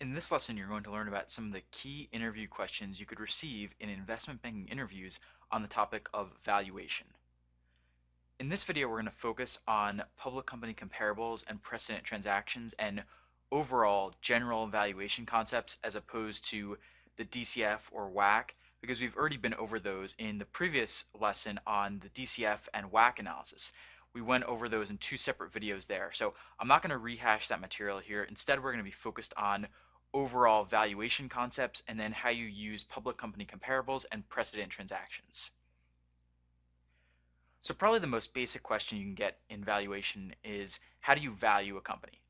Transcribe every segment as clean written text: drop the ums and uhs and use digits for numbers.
In this lesson, you're going to learn about some of the key interview questions you could receive in investment banking interviews on the topic of valuation. In this video, we're going to focus on public company comparables and precedent transactions and overall general valuation concepts as opposed to the DCF or WACC, because we've already been over those in the previous lesson on the DCF and WACC analysis. We went over those in two separate videos there, so I'm not going to rehash that material here. Instead, we're going to be focused on overall valuation concepts and then how you use public company comparables and precedent transactions. So probably the most basic question you can get in valuation is, how do you value a company?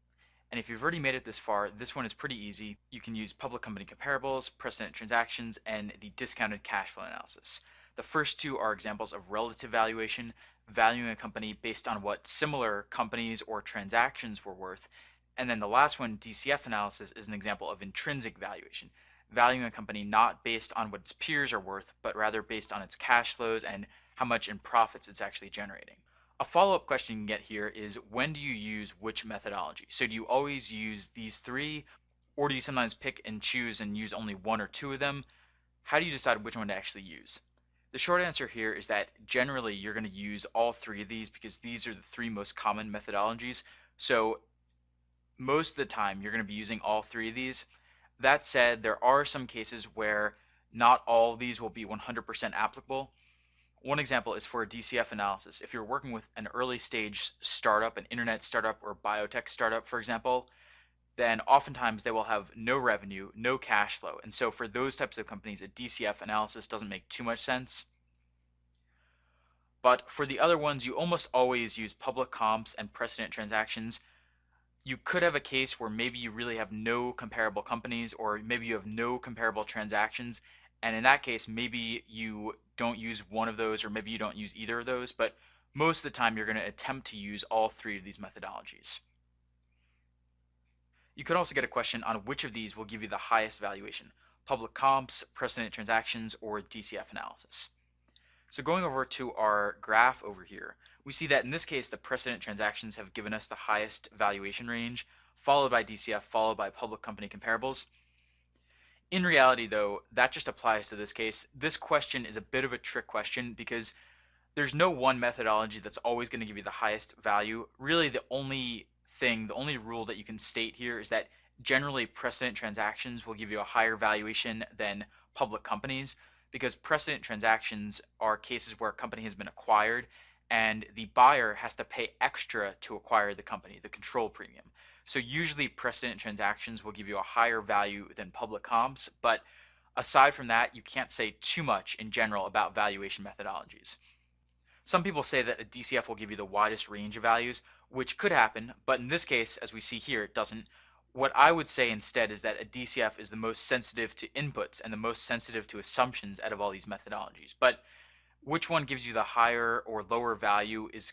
And if you've already made it this far, this one is pretty easy. You can use public company comparables, precedent transactions, and the discounted cash flow analysis. The first two are examples of relative valuation, valuing a company based on what similar companies or transactions were worth. And then the last one, DCF analysis, is an example of intrinsic valuation, valuing a company not based on what its peers are worth, but rather based on its cash flows and how much in profits it's actually generating. A follow-up question you can get here is, when do you use which methodology? So do you always use these three, or do you sometimes pick and choose and use only one or two of them? How do you decide which one to actually use? The short answer here is that generally you're going to use all three of these because these are the three most common methodologies. So most of the time you're going to be using all three of these. That said, there are some cases where not all of these will be 100% applicable. One example is for a DCF analysis. If you're working with an early stage startup, an internet startup or biotech startup, for example, then oftentimes they will have no revenue, no cash flow. And so for those types of companies, a DCF analysis doesn't make too much sense. But for the other ones, you almost always use public comps and precedent transactions. You could have a case where maybe you really have no comparable companies, or maybe you have no comparable transactions, and in that case maybe you don't use one of those, or maybe you don't use either of those, but most of the time you're going to attempt to use all three of these methodologies. You could also get a question on which of these will give you the highest valuation: public comps, precedent transactions, or DCF analysis. So going over to our graph over here, we see that in this case the precedent transactions have given us the highest valuation range, followed by DCF, followed by public company comparables. In reality though, that just applies to this case. This question is a bit of a trick question because there's no one methodology that's always going to give you the highest value. Really the only rule that you can state here is that generally precedent transactions will give you a higher valuation than public companies, because precedent transactions are cases where a company has been acquired and the buyer has to pay extra to acquire the company, the control premium. So usually precedent transactions will give you a higher value than public comps, but aside from that, you can't say too much in general about valuation methodologies. Some people say that a DCF will give you the widest range of values, which could happen, but in this case, as we see here, it doesn't. What I would say instead is that a DCF is the most sensitive to inputs and the most sensitive to assumptions out of all these methodologies. But which one gives you the higher or lower value is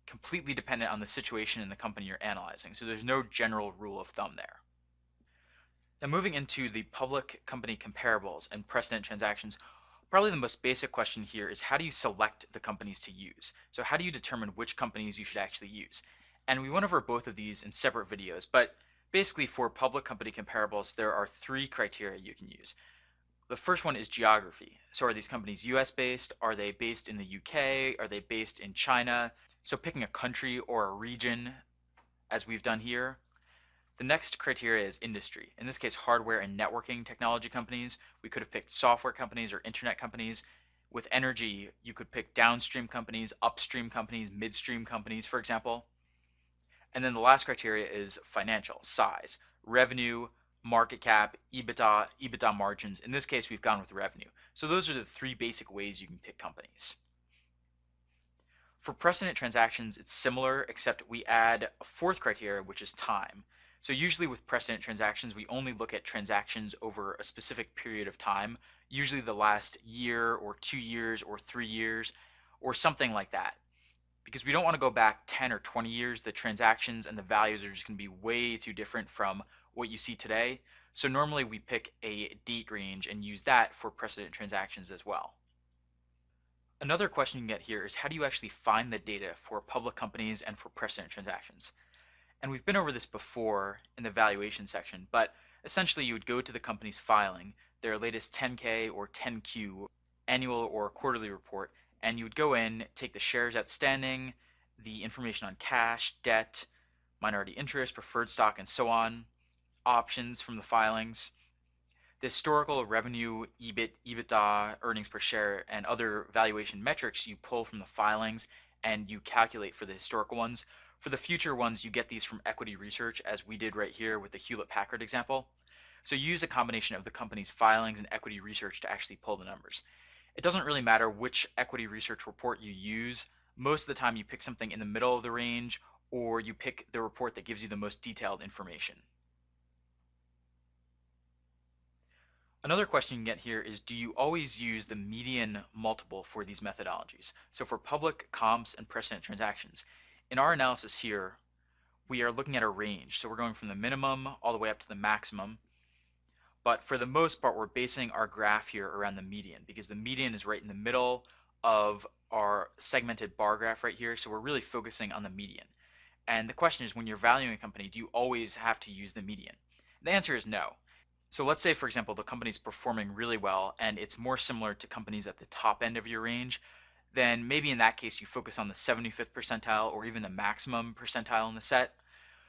completely dependent on the situation in the company you're analyzing. So there's no general rule of thumb there. Now moving into the public company comparables and precedent transactions, probably the most basic question here is, how do you select the companies to use? So how do you determine which companies you should actually use? And we went over both of these in separate videos, but basically for public company comparables, there are three criteria you can use. The first one is geography. So are these companies US based? Are they based in the UK? Are they based in China? So picking a country or a region, as we've done here. The next criteria is industry. In this case, hardware and networking technology companies. We could have picked software companies or internet companies. With energy, you could pick downstream companies, upstream companies, midstream companies, for example. And then the last criteria is financial, size, revenue, market cap, EBITDA margins. In this case, we've gone with revenue. So those are the three basic ways you can pick companies. For precedent transactions, it's similar, except we add a fourth criteria, which is time. So usually with precedent transactions, we only look at transactions over a specific period of time, usually the last year or 2 years or 3 years or something like that. Because we don't want to go back 10 or 20 years, the transactions and the values are just going to be way too different from what you see today. So normally we pick a date range and use that for precedent transactions as well. Another question you can get here is, how do you actually find the data for public companies and for precedent transactions? And we've been over this before in the valuation section, but Essentially, you would go to the company's filing, their latest 10K or 10Q annual or quarterly report, and you would go in, take the shares outstanding, the information on cash, debt, minority interest, preferred stock, and so on, options from the filings, the historical revenue, EBIT, EBITDA, earnings per share, and other valuation metrics you pull from the filings and you calculate for the historical ones. For the future ones, you get these from equity research, as we did right here with the Hewlett-Packard example. So you use a combination of the company's filings and equity research to actually pull the numbers. It doesn't really matter which equity research report you use. Most of the time you pick something in the middle of the range, or you pick the report that gives you the most detailed information. Another question you get here is, do you always use the median multiple for these methodologies? So for public comps and precedent transactions, in our analysis here, we are looking at a range. So we're going from the minimum all the way up to the maximum. But for the most part, we're basing our graph here around the median because the median is right in the middle of our segmented bar graph right here. So we're really focusing on the median. And the question is, when you're valuing a company, do you always have to use the median? The answer is no. So let's say, for example, the company's performing really well and it's more similar to companies at the top end of your range, then maybe in that case you focus on the 75th percentile or even the maximum percentile in the set.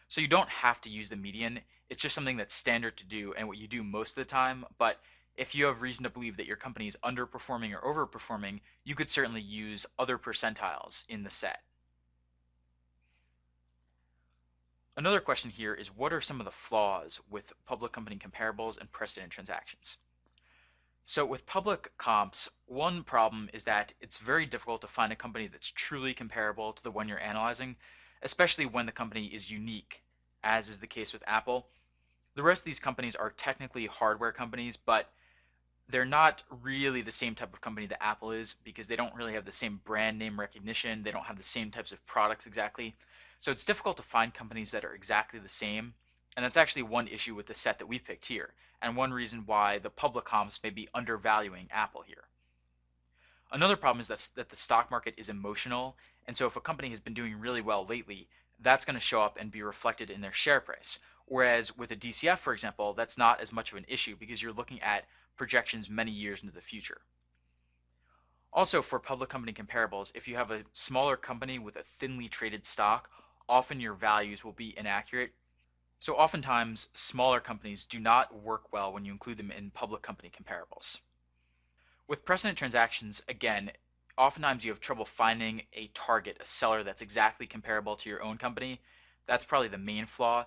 So you don't have to use the median. It's just something that's standard to do and what you do most of the time. But if you have reason to believe that your company is underperforming or overperforming, you could certainly use other percentiles in the set. Another question here is, what are some of the flaws with public company comparables and precedent transactions? So with public comps, one problem is that it's very difficult to find a company that's truly comparable to the one you're analyzing, especially when the company is unique, as is the case with Apple. The rest of these companies are technically hardware companies, but they're not really the same type of company that Apple is because they don't really have the same brand name recognition. They don't have the same types of products exactly. So it's difficult to find companies that are exactly the same. And that's actually one issue with the set that we've picked here, and one reason why the public comps may be undervaluing Apple here. Another problem is that the stock market is emotional, and so if a company has been doing really well lately, that's going to show up and be reflected in their share price. Whereas with a DCF, for example, that's not as much of an issue because you're looking at projections many years into the future. Also, for public company comparables, if you have a smaller company with a thinly traded stock, often your values will be inaccurate. So oftentimes, smaller companies do not work well when you include them in public company comparables. With precedent transactions, again, oftentimes you have trouble finding a target, a seller that's exactly comparable to your own company. That's probably the main flaw.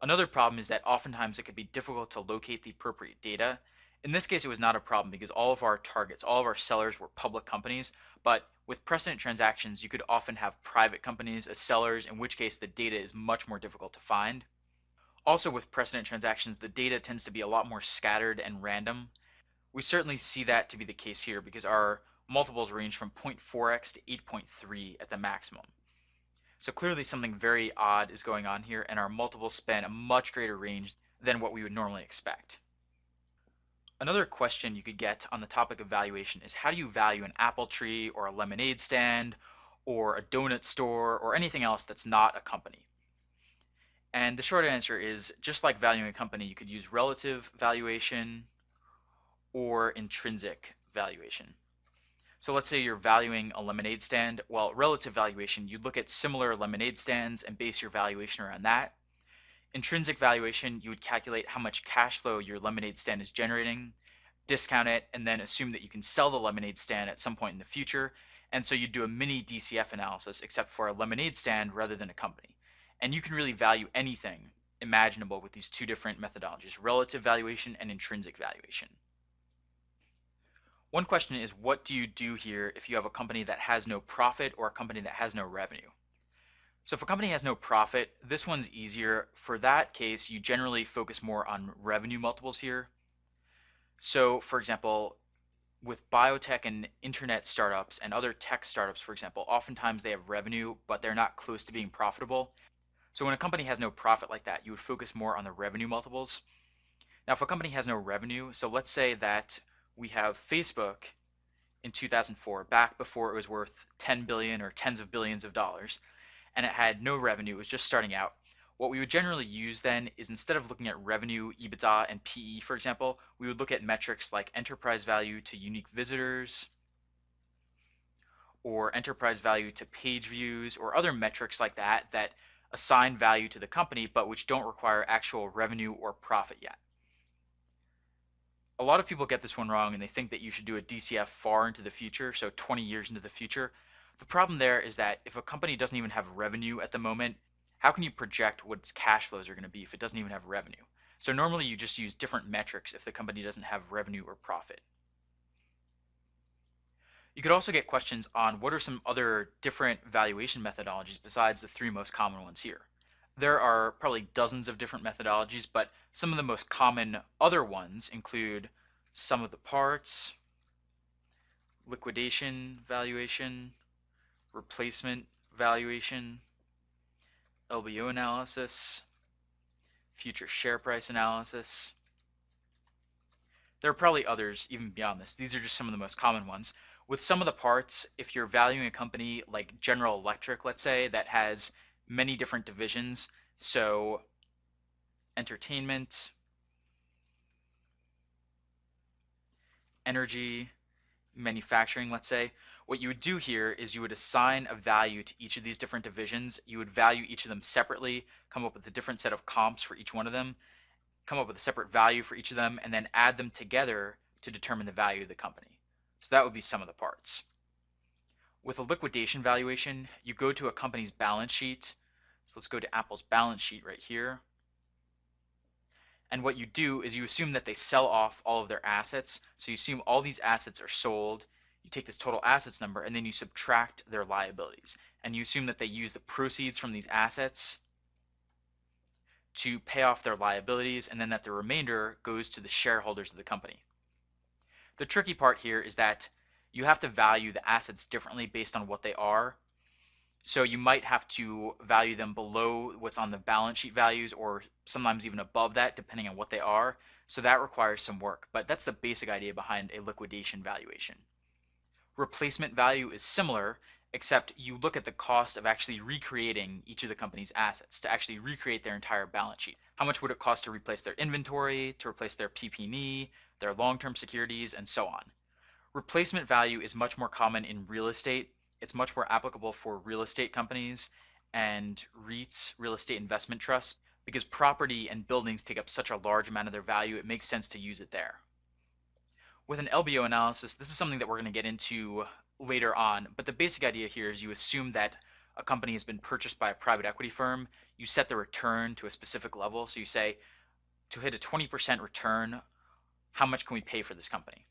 Another problem is that oftentimes it could be difficult to locate the appropriate data. In this case, it was not a problem because all of our targets, all of our sellers were public companies, but with precedent transactions, you could often have private companies as sellers, in which case the data is much more difficult to find. Also with precedent transactions, the data tends to be a lot more scattered and random. We certainly see that to be the case here because our multiples range from 0.4x to 8.3 at the maximum. So clearly something very odd is going on here, and our multiples span a much greater range than what we would normally expect. Another question you could get on the topic of valuation is, how do you value an apple tree or a lemonade stand or a donut store or anything else that's not a company? And the short answer is, just like valuing a company, you could use relative valuation or intrinsic valuation. So let's say you're valuing a lemonade stand. Well, relative valuation, you'd look at similar lemonade stands and base your valuation around that. Intrinsic valuation, you would calculate how much cash flow your lemonade stand is generating, discount it, and then assume that you can sell the lemonade stand at some point in the future. And so you'd do a mini DCF analysis, except for a lemonade stand rather than a company. And you can really value anything imaginable with these two different methodologies, relative valuation and intrinsic valuation. One question is, what do you do here if you have a company that has no profit or a company that has no revenue? So if a company has no profit, this one's easier. For that case, you generally focus more on revenue multiples here. So for example, with biotech and internet startups and other tech startups, for example, oftentimes they have revenue, but they're not close to being profitable. So when a company has no profit like that, you would focus more on the revenue multiples. Now, if a company has no revenue, so let's say that we have Facebook in 2004, back before it was worth 10 billion or tens of billions of dollars, and it had no revenue, it was just starting out. What we would generally use then is, instead of looking at revenue, EBITDA, and PE, for example, we would look at metrics like enterprise value to unique visitors, or enterprise value to page views, or other metrics like that that assign value to the company but which don't require actual revenue or profit yet. A lot of people get this one wrong and they think that you should do a DCF far into the future, so 20 years into the future. The problem there is that if a company doesn't even have revenue at the moment, how can you project what its cash flows are going to be if it doesn't even have revenue? So normally you just use different metrics if the company doesn't have revenue or profit. You could also get questions on what are some other different valuation methodologies besides the three most common ones here. There are probably dozens of different methodologies, but some of the most common other ones include sum of the parts, liquidation valuation, replacement valuation, LBO analysis, future share price analysis. There are probably others even beyond this. These are just some of the most common ones. With some of the parts, if you're valuing a company like General Electric, let's say, that has many different divisions, so entertainment, energy, manufacturing, let's say, what you would do here is you would assign a value to each of these different divisions. You would value each of them separately, come up with a different set of comps for each one of them, come up with a separate value for each of them, and then add them together to determine the value of the company. So that would be sum of the parts. With a liquidation valuation, you go to a company's balance sheet. So let's go to Apple's balance sheet right here. And what you do is you assume that they sell off all of their assets. So you assume all these assets are sold. You take this total assets number and then you subtract their liabilities. And you assume that they use the proceeds from these assets to pay off their liabilities, and then that the remainder goes to the shareholders of the company. The tricky part here is that you have to value the assets differently based on what they are. So you might have to value them below what's on the balance sheet values, or sometimes even above that, depending on what they are. So that requires some work, but that's the basic idea behind a liquidation valuation. Replacement value is similar, except you look at the cost of actually recreating each of the company's assets, to actually recreate their entire balance sheet. How much would it cost to replace their inventory, to replace their PP&E, their long-term securities, and so on. Replacement value is much more common in real estate. It's much more applicable for real estate companies and REITs, real estate investment trusts, because property and buildings take up such a large amount of their value, it makes sense to use it there. With an LBO analysis, this is something that we're going to get into later on, but the basic idea here is you assume that a company has been purchased by a private equity firm. You set the return to a specific level. So you say, to hit a 20% return, how much can we pay for this company?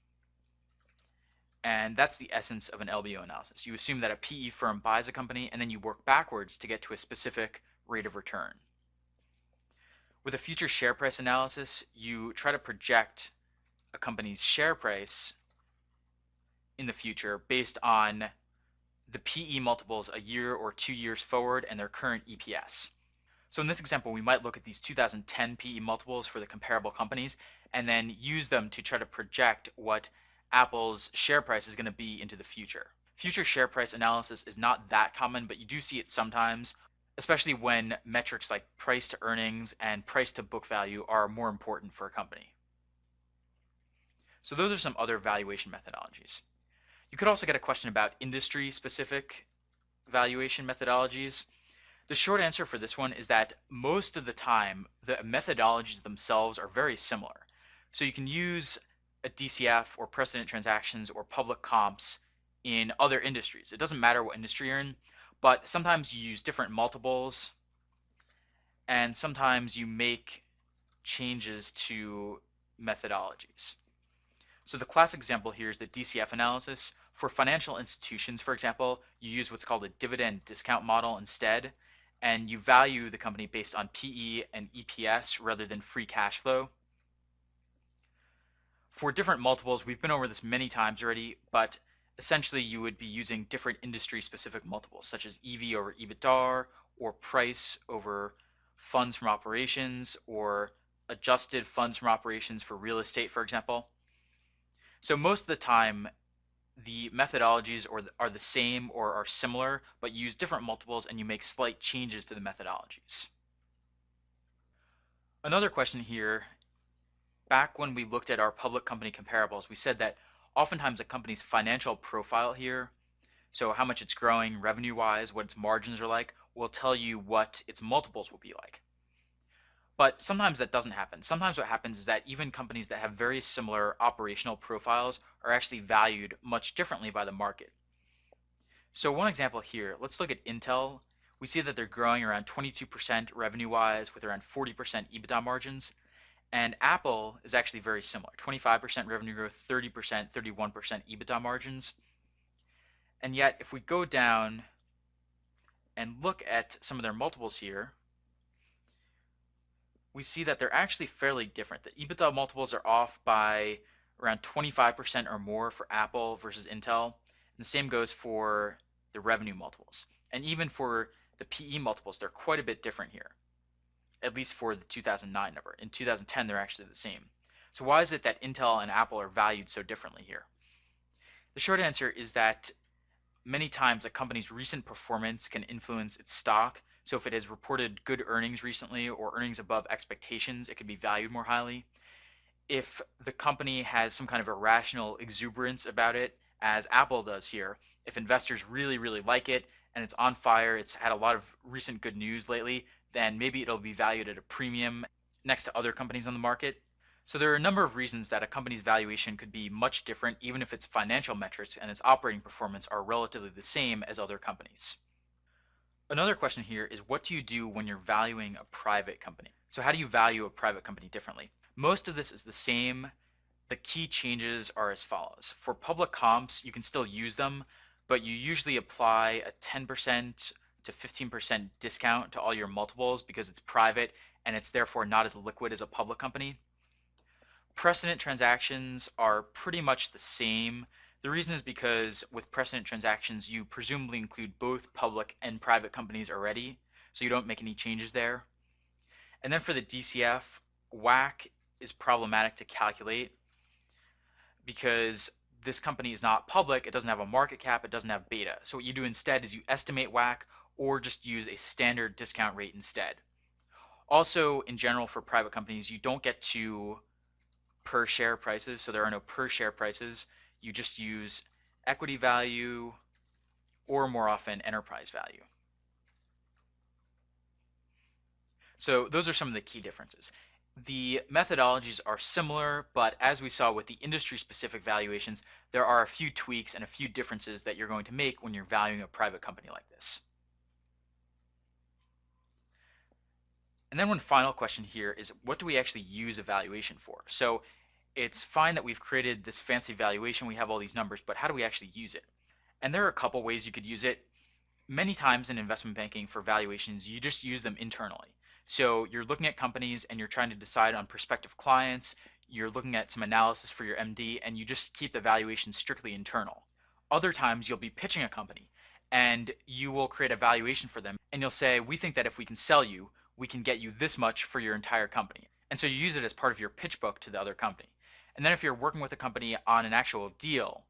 And that's the essence of an LBO analysis. You assume that a PE firm buys a company, and then you work backwards to get to a specific rate of return. With a future share price analysis, you try to project a company's share price in the future based on the PE multiples a year or 2 years forward and their current EPS. So in this example, we might look at these 2010 PE multiples for the comparable companies and then use them to try to project what Apple's share price is going to be into the future. Future share price analysis is not that common, but you do see it sometimes, especially when metrics like price to earnings and price to book value are more important for a company. So those are some other valuation methodologies. You could also get a question about industry-specific valuation methodologies. The short answer for this one is that most of the time, the methodologies themselves are very similar. So you can use a DCF or precedent transactions or public comps in other industries. It doesn't matter what industry you're in, but sometimes you use different multiples, and sometimes you make changes to methodologies. So the classic example here is the DCF analysis. For financial institutions, for example, you use what's called a dividend discount model instead, and you value the company based on PE and EPS rather than free cash flow. For different multiples, we've been over this many times already, but essentially you would be using different industry-specific multiples, such as EV over EBITDA, or price over funds from operations, or adjusted funds from operations for real estate, for example. So most of the time, the methodologies are the same or are similar, but you use different multiples and you make slight changes to the methodologies. Another question here, back when we looked at our public company comparables, we said that oftentimes a company's financial profile here, so how much it's growing revenue-wise, what its margins are like, will tell you what its multiples will be like. But sometimes that doesn't happen. Sometimes what happens is that even companies that have very similar operational profiles are actually valued much differently by the market. So one example here, let's look at Intel. We see that they're growing around 22% revenue-wise with around 40% EBITDA margins. And Apple is actually very similar, 25% revenue growth, 30%, 31% EBITDA margins. And yet, if we go down and look at some of their multiples here, we see that they're actually fairly different. The EBITDA multiples are off by around 25% or more for Apple versus Intel. And the same goes for the revenue multiples. And even for the PE multiples, they're quite a bit different here, at least for the 2009 number. In 2010, they're actually the same. So why is it that Intel and Apple are valued so differently here? The short answer is that many times a company's recent performance can influence its stock. So if it has reported good earnings recently or earnings above expectations, it could be valued more highly. If the company has some kind of irrational exuberance about it, as Apple does here, if investors really, really like it and it's on fire, it's had a lot of recent good news lately, then maybe it'll be valued at a premium next to other companies on the market. So there are a number of reasons that a company's valuation could be much different, even if its financial metrics and its operating performance are relatively the same as other companies. Another question here is, what do you do when you're valuing a private company? So how do you value a private company differently? Most of this is the same. The key changes are as follows. For public comps, you can still use them, but you usually apply a 10% to 15% discount to all your multiples because it's private and it's therefore not as liquid as a public company. Precedent transactions are pretty much the same. The reason is because with precedent transactions, you presumably include both public and private companies already, so you don't make any changes there. And then for the DCF, WACC is problematic to calculate because this company is not public, it doesn't have a market cap, it doesn't have beta. So what you do instead is you estimate WACC or just use a standard discount rate instead. Also, in general, for private companies, you don't get to per share prices, so there are no per share prices. You just use equity value or more often enterprise value. So those are some of the key differences. The methodologies are similar, but as we saw with the industry-specific valuations, there are a few tweaks and a few differences that you're going to make when you're valuing a private company like this. And then one final question here is, what do we actually use a valuation for? So it's fine that we've created this fancy valuation, we have all these numbers, but how do we actually use it? And there are a couple ways you could use it. Many times in investment banking for valuations, you just use them internally. So you're looking at companies and you're trying to decide on prospective clients, you're looking at some analysis for your MD, and you just keep the valuation strictly internal. Other times you'll be pitching a company and you will create a valuation for them and you'll say, we think that if we can sell you, we can get you this much for your entire company. And so you use it as part of your pitch book to the other company. And then if you're working with a company on an actual deal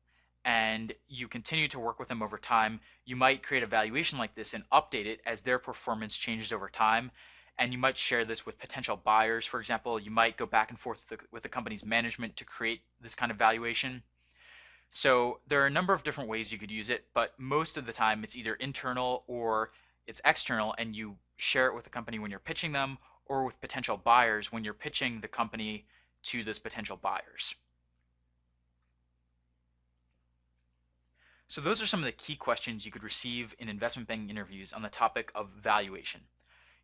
and you continue to work with them over time, you might create a valuation like this and update it as their performance changes over time. And you might share this with potential buyers. For example, you might go back and forth with the company's management to create this kind of valuation. So there are a number of different ways you could use it, but most of the time it's either internal or it's external, and you share it with the company when you're pitching them or with potential buyers when you're pitching the company to those potential buyers. So those are some of the key questions you could receive in investment banking interviews on the topic of valuation.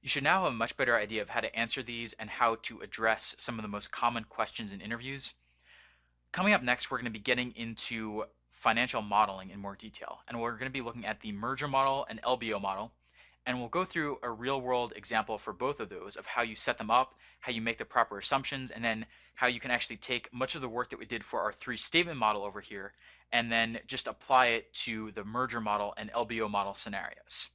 You should now have a much better idea of how to answer these and how to address some of the most common questions in interviews. Coming up next, we're going to be getting into financial modeling in more detail, and we're going to be looking at the merger model and LBO model, and we'll go through a real-world example for both of those of how you set them up, how you make the proper assumptions, and then how you can actually take much of the work that we did for our three-statement model over here and then just apply it to the merger model and LBO model scenarios.